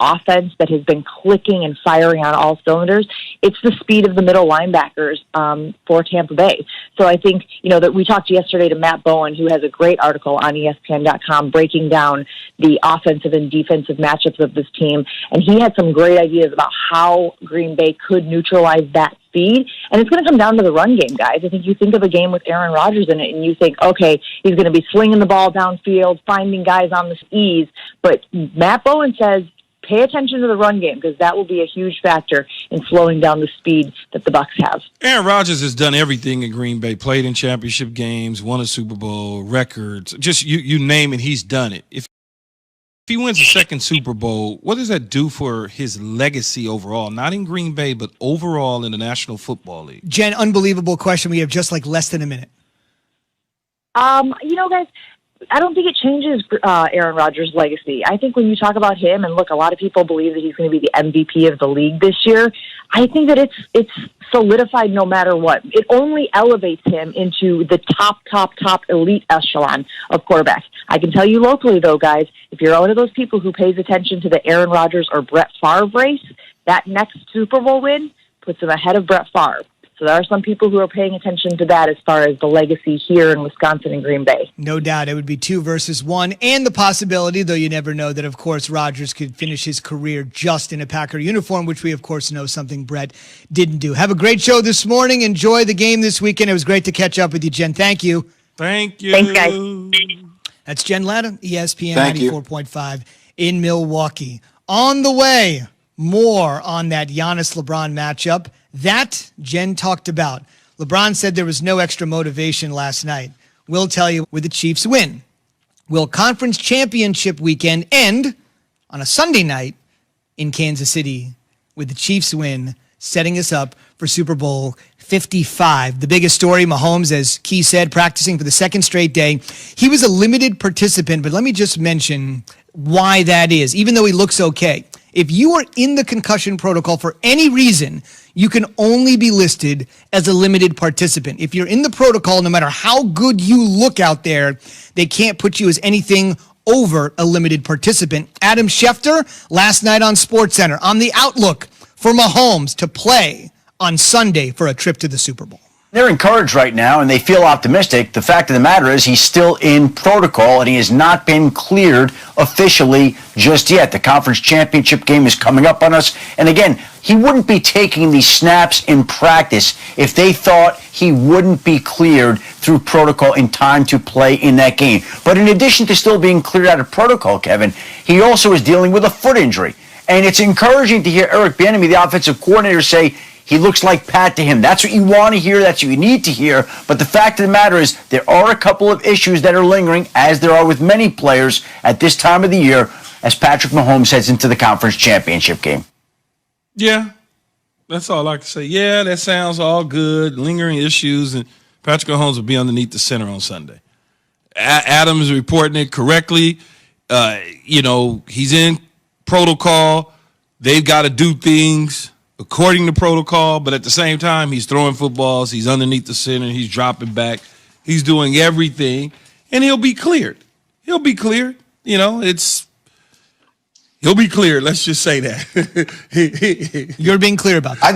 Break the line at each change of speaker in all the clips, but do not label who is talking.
offense that has been clicking and firing on all cylinders. It's the speed of the middle linebackers for Tampa Bay. So I think, that we talked yesterday to Matt Bowen, who has a great article on ESPN.com breaking down the offensive and defensive matchups of this team. And he had some great ideas about how Green Bay could neutralize that speed. And it's going to come down to the run game, guys. I think you think of a game with Aaron Rodgers in it and you think, okay, he's going to be slinging the ball downfield, finding guys on the ease. But Matt Bowen says, pay attention to the run game because that will be a huge factor in slowing down the speed that the Bucs have.
Aaron Rodgers has done everything in Green Bay, played in championship games, won a Super Bowl, records, just you name it, he's done it. If he wins a second Super Bowl, what does that do for his legacy overall? Not in Green Bay, but overall in the National Football League.
Jen, unbelievable question. We have just less than a minute.
Guys, I don't think it changes Aaron Rodgers' legacy. I think when you talk about him, and look, a lot of people believe that he's going to be the MVP of the league this year. I think that it's solidified no matter what. It only elevates him into the top elite echelon of quarterbacks. I can tell you locally, though, guys, if you're one of those people who pays attention to the Aaron Rodgers or Brett Favre race, that next Super Bowl win puts him ahead of Brett Favre. So there are some people who are paying attention to that as far as the legacy here in Wisconsin and Green Bay.
No doubt. It would be 2 versus 1. And the possibility, though you never know, that, of course, Rodgers could finish his career just in a Packer uniform, which we, of course, know something Brett didn't do. Have a great show this morning. Enjoy the game this weekend. It was great to catch up with you, Jen. Thank you.
Thank you.
Thanks, guys.
That's Jen Latta, ESPN 94.5 in Milwaukee. On the way, more on that Giannis-LeBron matchup. That Jen talked about. LeBron said there was no extra motivation last night. We'll tell you with the Chiefs win. Will conference championship weekend end on a Sunday night in Kansas City with the Chiefs win, setting us up for Super Bowl 55. The biggest story, Mahomes, as Key said, practicing for the second straight day. He was a limited participant, but let me just mention why that is, even though he looks okay. If you are in the concussion protocol for any reason, you can only be listed as a limited participant. If you're in the protocol, no matter how good you look out there, they can't put you as anything over a limited participant. Adam Schefter, last night on SportsCenter, on the outlook for Mahomes to play on Sunday for a trip to the Super Bowl.
They're encouraged right now, and they feel optimistic. The fact of the matter is he's still in protocol, and he has not been cleared officially just yet. The conference championship game is coming up on us. And again, he wouldn't be taking these snaps in practice if they thought he wouldn't be cleared through protocol in time to play in that game. But in addition to still being cleared out of protocol, Kevin, he also is dealing with a foot injury. And it's encouraging to hear Eric Bieniemy, the offensive coordinator, say, he looks like Pat to him. That's what you want to hear. That's what you need to hear. But the fact of the matter is there are a couple of issues that are lingering, as there are with many players at this time of the year, as Patrick Mahomes heads into the conference championship game.
Yeah, that's all I can say. Yeah, that sounds all good. Lingering issues, and Patrick Mahomes will be underneath the center on Sunday. Adams is reporting it correctly. He's in protocol. They've got to do things according to protocol, but at the same time, he's throwing footballs, he's underneath the center, he's dropping back, he's doing everything, and he'll be cleared. He'll be cleared. He'll be cleared. Let's just say that.
You're being clear about that.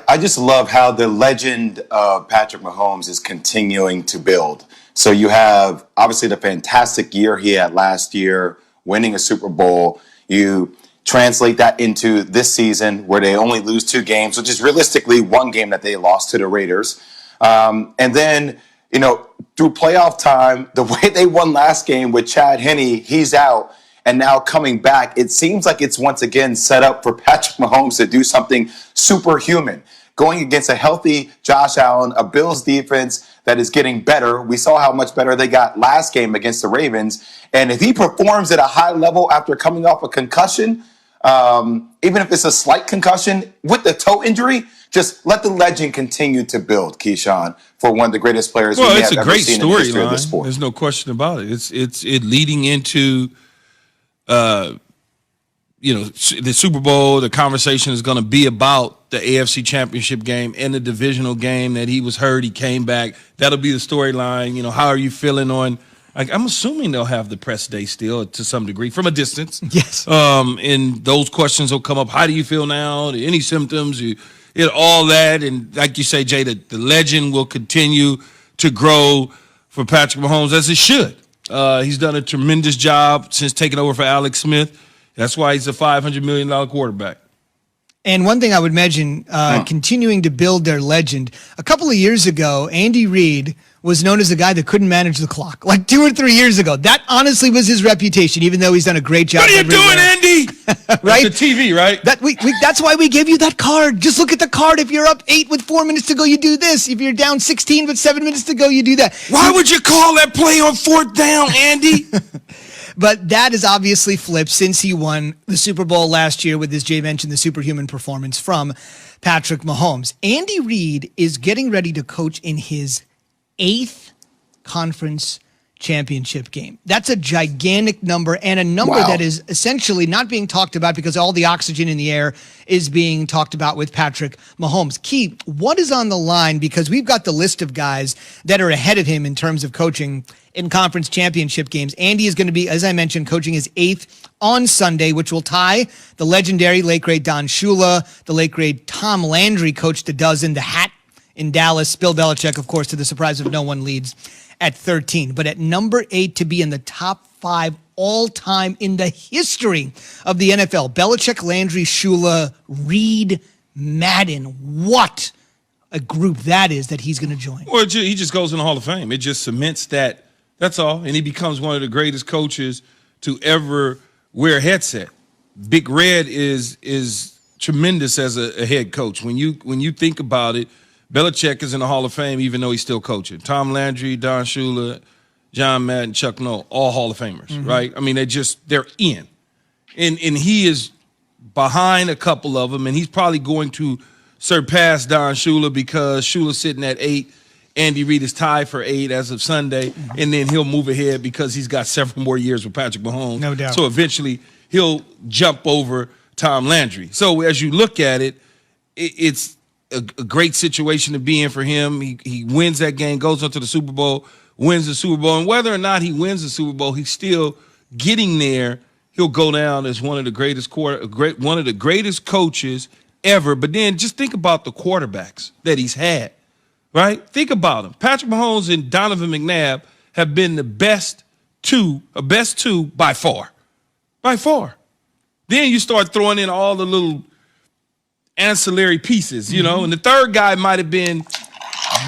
I just love how the legend of Patrick Mahomes is continuing to build. So you have obviously the fantastic year he had last year, winning a Super Bowl. You translate that into this season where they only lose 2 games, which is realistically 1 game that they lost to the Raiders. And then, through playoff time, the way they won last game with Chad Henne, he's out. And now coming back, it seems like it's once again set up for Patrick Mahomes to do something superhuman. Going against a healthy Josh Allen, a Bills defense that is getting better. We saw how much better they got last game against the Ravens. And if he performs at a high level after coming off a concussion, even if it's a slight concussion with the toe injury, just let the legend continue to build, Keyshawn, for one of the greatest players we have ever seen in the history of the sport.
There's no question about it. It's leading into the Super Bowl. The conversation is going to be about the AFC Championship game and the divisional game that he was hurt. He came back. That'll be the storyline. How are you feeling on I'm assuming they'll have the press day still to some degree from a distance.
Yes.
And those questions will come up. How do you feel now? Any symptoms? All that. And like you say, Jay, the legend will continue to grow for Patrick Mahomes as it should. He's done a tremendous job since taking over for Alex Smith. That's why he's a $500 million quarterback.
And one thing I would mention, continuing to build their legend. A couple of years ago, Andy Reid was known as the guy that couldn't manage the clock. Like 2 or 3 years ago. That honestly was his reputation, even though he's done a great job.
What are you doing, Andy?
Right?
That's the TV, right?
That's why we gave you that card. Just look at the card. If you're up 8 with 4 minutes to go, you do this. If you're down 16 with 7 minutes to go, you do that.
Why would you call that play on 4th down, Andy?
But that has obviously flipped since he won the Super Bowl last year with, as Jay mentioned, the superhuman performance from Patrick Mahomes. Andy Reid is getting ready to coach in his 8th conference championship game. That's a gigantic number, and a number that is essentially not being talked about because all the oxygen in the air is being talked about with Patrick Mahomes. Key, what is on the line? Because we've got the list of guys that are ahead of him in terms of coaching in conference championship games. Andy is going to be, as I mentioned, coaching his 8th on Sunday, which will tie the legendary late great Don Shula. The late great Tom Landry coached a dozen. The hat in Dallas. Bill Belichick, of course, to the surprise of no one, leads at 13. But at number 8, to be in the top 5 all-time in the history of the NFL, Belichick, Landry, Shula, Reid, Madden. What a group that is that he's going to join.
Well, he just goes in the Hall of Fame. It just cements that. That's all. And he becomes one of the greatest coaches to ever wear a headset. Big Red is tremendous as a head coach. When you think about it, Belichick is in the Hall of Fame, even though he's still coaching. Tom Landry, Don Shula, John Madden, Chuck Noll, all Hall of Famers, right? I mean, they're in. And he is behind a couple of them, and he's probably going to surpass Don Shula because Shula's sitting at 8. Andy Reid is tied for 8 as of Sunday, and then he'll move ahead because he's got several more years with Patrick Mahomes.
No doubt.
So eventually he'll jump over Tom Landry. So as you look at it, it's a great situation to be in for him. He wins that game, goes on to the Super Bowl, wins the Super Bowl, and whether or not he wins the Super Bowl, he's still getting there. He'll go down as one of the greatest coaches ever. But then just think about the quarterbacks that he's had, right? Think about them. Patrick Mahomes and Donovan McNabb have been the best two by far. By far. Then you start throwing in all the little ancillary pieces, and the third guy might have been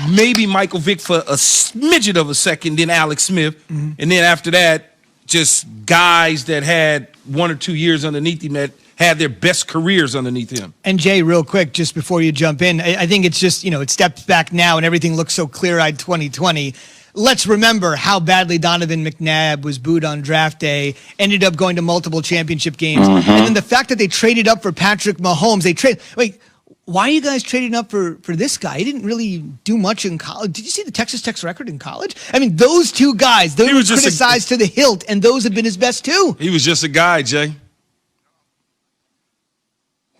maybe Michael Vick for a smidget of a second, then Alex Smith, and then after that, just guys that had 1 or 2 years underneath him that had their best careers underneath him.
And Jay, real quick, just before you jump in, I think it's just, it steps back now and everything looks so clear-eyed 2020. Let's remember how badly Donovan McNabb was booed on draft day, ended up going to multiple championship games. And then the fact that they traded up for Patrick Mahomes, wait, why are you guys trading up for this guy? He didn't really do much in college. Did you see the Texas Tech's record in college? I mean, those two guys, they were criticized to the hilt, and those have been his best too.
He was just a guy, Jay.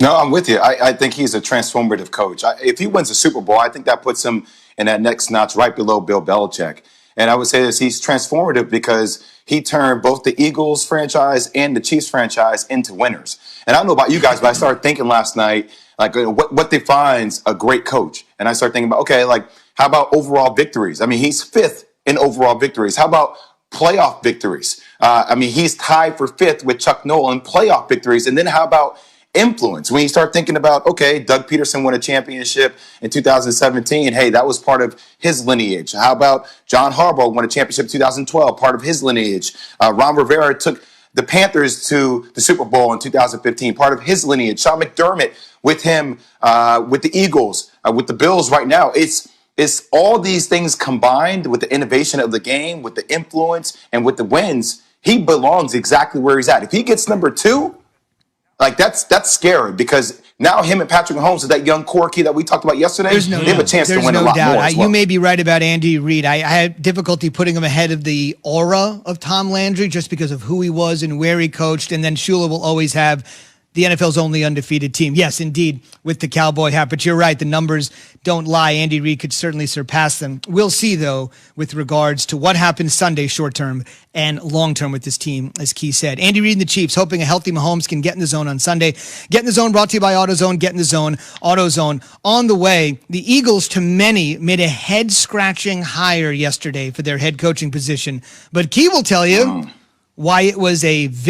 No, I'm with you. I think he's a transformative coach. If he wins the Super Bowl, I think that puts him in that next notch right below Bill Belichick. And I would say this, he's transformative because he turned both the Eagles franchise and the Chiefs franchise into winners. And I don't know about you guys, but I started thinking last night, like what defines a great coach? And I started thinking about, how about overall victories? I mean, he's 5th in overall victories. How about playoff victories? He's tied for 5th with Chuck Noll in playoff victories. And then how about influence? When you start thinking about, Doug Peterson won a championship in 2017. Hey, that was part of his lineage. How about John Harbaugh won a championship in 2012, part of his lineage. Ron Rivera took the Panthers to the Super Bowl in 2015, part of his lineage. Sean McDermott with him, with the Eagles, with the Bills right now. It's all these things combined with the innovation of the game, with the influence, and with the wins. He belongs exactly where he's at. If he gets number 2, that's scary because now him and Patrick Mahomes is that young core key that we talked about yesterday. They have a chance to win a lot more as well.
You may be right about Andy Reid. I had difficulty putting him ahead of the aura of Tom Landry just because of who he was and where he coached. And then Shula will always have the NFL's only undefeated team. Yes, indeed, with the cowboy hat. But you're right, the numbers don't lie. Andy Reid could certainly surpass them. We'll see, though, with regards to what happens Sunday short-term and long-term with this team, as Key said. Andy Reid and the Chiefs hoping a healthy Mahomes can get in the zone on Sunday. Get in the zone brought to you by AutoZone. Get in the zone. AutoZone. On the way, the Eagles, to many, made a head-scratching hire yesterday for their head coaching position. But Key will tell you why it was a very